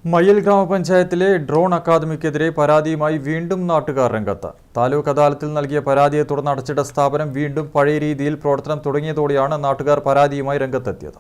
മയ്യിൽ ഗ്രാമപഞ്ചായത്തിലെ ഡ്രോൺ അക്കാദമിക്കെതിരെ പരാതിയുമായി വീണ്ടും നാട്ടുകാർ രംഗത്ത്. താലൂക്ക് അദാലത്തിൽ നൽകിയ പരാതിയെ തുടർന്ന് അടച്ചിട്ട സ്ഥാപനം വീണ്ടും പഴയ രീതിയിൽ പ്രവർത്തനം തുടങ്ങിയതോടെയാണ് നാട്ടുകാർ പരാതിയുമായി രംഗത്തെത്തിയത്.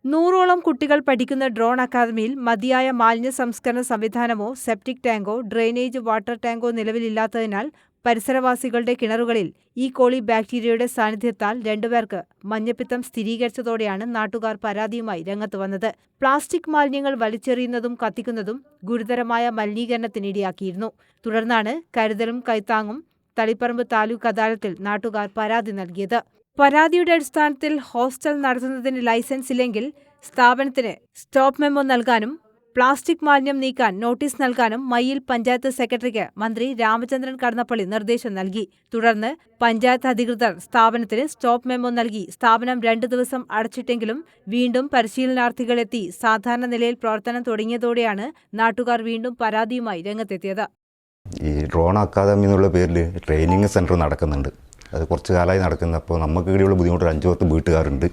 100ഓളം കുട്ടികൾ പഠിക്കുന്ന ഡ്രോൺ അക്കാദമിയിൽ മതിയായ മാലിന്യ സംസ്കരണ സംവിധാനമോ സെപ്റ്റിക് ടാങ്കോ ഡ്രെയിനേജ് വാട്ടർ ടാങ്കോ നിലവിലില്ലാത്തതിനാൽ പരിസരവാസികളുടെ കിണറുകളിൽ ഈ കോളി ബാക്ടീരിയയുടെ സാന്നിധ്യത്താൽ 2 പേർക്ക് മഞ്ഞപ്പിത്തം സ്ഥിരീകരിച്ചതോടെയാണ് നാട്ടുകാർ പരാതിയുമായി രംഗത്ത് വന്നത്. പ്ലാസ്റ്റിക് മാലിന്യങ്ങൾ വലിച്ചെറിയുന്നതും കത്തിക്കുന്നതും ഗുരുതരമായ മലിനീകരണത്തിനിടയാക്കിയിരുന്നു. തുടർന്നാണ് കരുതലും കൈത്താങ്ങും തളിപ്പറമ്പ് താലൂക്ക് അദാലത്തിൽ നാട്ടുകാർ പരാതി നൽകിയത്. പരാതിയുടെ അടിസ്ഥാനത്തിൽ ഹോസ്റ്റൽ നടത്തുന്നതിന് ലൈസൻസ് ഇല്ലെങ്കിൽ സ്ഥാപനത്തിന് സ്റ്റോപ്പ് മെമ്മോ നൽകാനും പ്ലാസ്റ്റിക് മാലിന്യം നീക്കാൻ നോട്ടീസ് നൽകാനും മയ്യിൽ പഞ്ചായത്ത് സെക്രട്ടറിക്ക് മന്ത്രി രാമചന്ദ്രൻ കടന്നപ്പള്ളി നിർദ്ദേശം നൽകി. തുടർന്ന് പഞ്ചായത്ത് അധികൃതർ സ്ഥാപനത്തിന് സ്റ്റോപ്പ് മെമ്മോ നൽകി. സ്ഥാപനം 2 ദിവസം അടച്ചിട്ടെങ്കിലും വീണ്ടും പരിശീലനാർത്ഥികളെത്തി സാധാരണ നിലയിൽ പ്രവർത്തനം തുടങ്ങിയതോടെയാണ് നാട്ടുകാർ വീണ്ടും പരാതിയുമായി രംഗത്തെത്തിയത്. ഈ ഡ്രോൺ അക്കാദമി എന്നുള്ള പേരിൽ ട്രെയിനിങ് സെൻറ്റർ നടക്കുന്നുണ്ട്. അത് കുറച്ച് കാലമായി നടക്കുന്നപ്പോൾ നമുക്ക് ഇവിടെയുള്ള ബുദ്ധിമുട്ട് 5-10 വീട്ടുകാരുണ്ട്.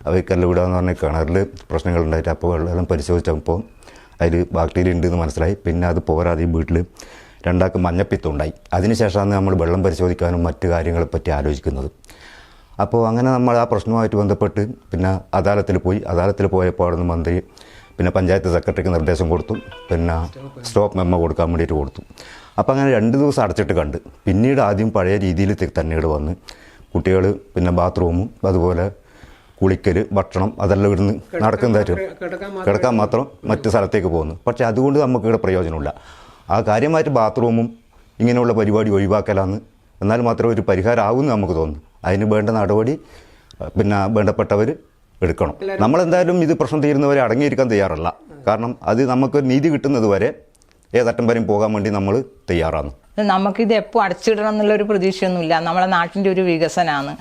അവർക്കെല്ലാം വിടാന്ന് പറഞ്ഞാൽ കിണറിൽ പ്രശ്നങ്ങളുണ്ടായിട്ട് അപ്പോൾ വെള്ളം പരിശോധിച്ചപ്പോൾ അതിൽ ബാക്ടീരിയ ഉണ്ടെന്ന് മനസ്സിലായി. പിന്നെ അത് പോരാതെ ഈ വീട്ടിൽ 2 മഞ്ഞപ്പിത്തം ഉണ്ടായി. അതിനുശേഷമാണ് നമ്മൾ വെള്ളം പരിശോധിക്കാനും മറ്റു കാര്യങ്ങളെപ്പറ്റി ആലോചിക്കുന്നത്. അപ്പോൾ അങ്ങനെ നമ്മൾ ആ പ്രശ്നവുമായിട്ട് ബന്ധപ്പെട്ട് പിന്നെ അദാലത്തിൽ പോയപ്പോൾ അവിടെ നിന്ന് മന്ത്രി പിന്നെ പഞ്ചായത്ത് സെക്രട്ടറിക്ക് നിർദ്ദേശം കൊടുത്തു. പിന്നെ സ്റ്റോപ്പ് മെമ്മോ കൊടുക്കാൻ വേണ്ടിയിട്ട് കൊടുത്തു. അപ്പോൾ അങ്ങനെ 2 ദിവസം അടച്ചിട്ട് കണ്ട് പിന്നീട് ആദ്യം പഴയ രീതിയിൽ തന്നെ ഇവിടെ വന്ന് കുട്ടികൾ പിന്നെ ബാത്റൂമും അതുപോലെ കുളിക്കൽ ഭക്ഷണം അതെല്ലാം ഇവിടുന്ന് നടക്കുന്നതായിട്ട് കിടക്കാൻ മാത്രം മറ്റു സ്ഥലത്തേക്ക് പോകുന്നു. പക്ഷേ അതുകൊണ്ട് നമുക്കിവിടെ പ്രയോജനമില്ല. ആ കാര്യമായിട്ട് ബാത്റൂമും ഇങ്ങനെയുള്ള പരിപാടി ഒഴിവാക്കലാന്ന് എന്നാൽ മാത്രമേ ഒരു പരിഹാരം ആവുമെന്ന് നമുക്ക് തോന്നുന്നു. അതിന് വേണ്ട നടപടി പിന്നെ വേണ്ടപ്പെട്ടവർ എടുക്കണം. നമ്മളെന്തായാലും ഇത് പ്രശ്നം തീരുന്നവരെ അടങ്ങിയിരിക്കാൻ തയ്യാറല്ല. കാരണം അത് നമുക്ക് നീതി കിട്ടുന്നത് വരെ ഏതറ്റം വരെയും പോകാൻ വേണ്ടി നമ്മൾ തയ്യാറാണ്. നമുക്കിത് എപ്പോൾ അടച്ചിടണം എന്നുള്ളൊരു പ്രതീക്ഷയൊന്നുമില്ല. നമ്മളെ നാട്ടിൻ്റെ ഒരു വികസനമാണ്,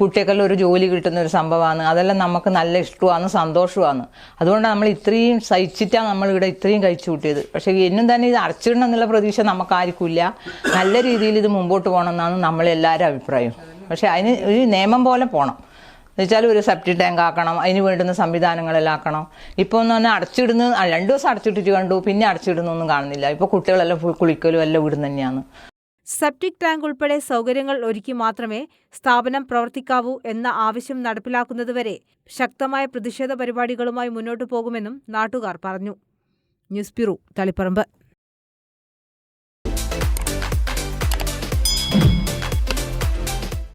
കുട്ടികൾക്കെല്ലാം ഒരു ജോലി കിട്ടുന്ന ഒരു സംഭവമാണ്. അതെല്ലാം നമുക്ക് നല്ല ഇഷ്ടമാണ്, സന്തോഷമാണ്. അതുകൊണ്ടാണ് നമ്മൾ ഇത്രയും സഹിച്ചിട്ടാണ് നമ്മളിവിടെ ഇത്രയും കഴിച്ചു കൂട്ടിയത്. പക്ഷേ എന്നും തന്നെ ഇത് അടച്ചിടണം എന്നുള്ള പ്രതീക്ഷ നമുക്കാർക്കുമില്ല. നല്ല രീതിയിൽ ഇത് മുമ്പോട്ട് പോകണം എന്നാണ് നമ്മളെല്ലാവരും അഭിപ്രായം. പക്ഷേ അതിന് ഒരു നിയമം പോലെ പോകണം. എന്നുവെച്ചാൽ ഒരു സെപ്റ്റിക് ടാങ്ക് ആക്കണം, അതിന് വേണ്ടുന്ന സംവിധാനങ്ങളെല്ലാം ആക്കണം. ഇപ്പോൾ എന്ന് പറഞ്ഞാൽ 2 ദിവസം അടച്ചിട്ടിട്ട് കണ്ടു, പിന്നെ അടച്ചിടുന്നൊന്നും കാണുന്നില്ല. ഇപ്പോൾ കുട്ടികളെല്ലാം ഫുൾ കുളിക്കലും എല്ലാം വീട് തന്നെയാണ്. സെപ്റ്റിക് ടാങ്ക് ഉൾപ്പെടെ സൗകര്യങ്ങൾ ഒരുക്കി മാത്രമേ സ്ഥാപനം പ്രവർത്തിക്കാവൂ എന്ന ആവശ്യം നടപ്പിലാക്കുന്നതുവരെ ശക്തമായ പ്രതിഷേധ പരിപാടികളുമായി മുന്നോട്ടു പോകുമെന്നും നാട്ടുകാർ പറഞ്ഞു. News bureau, Taliparamba.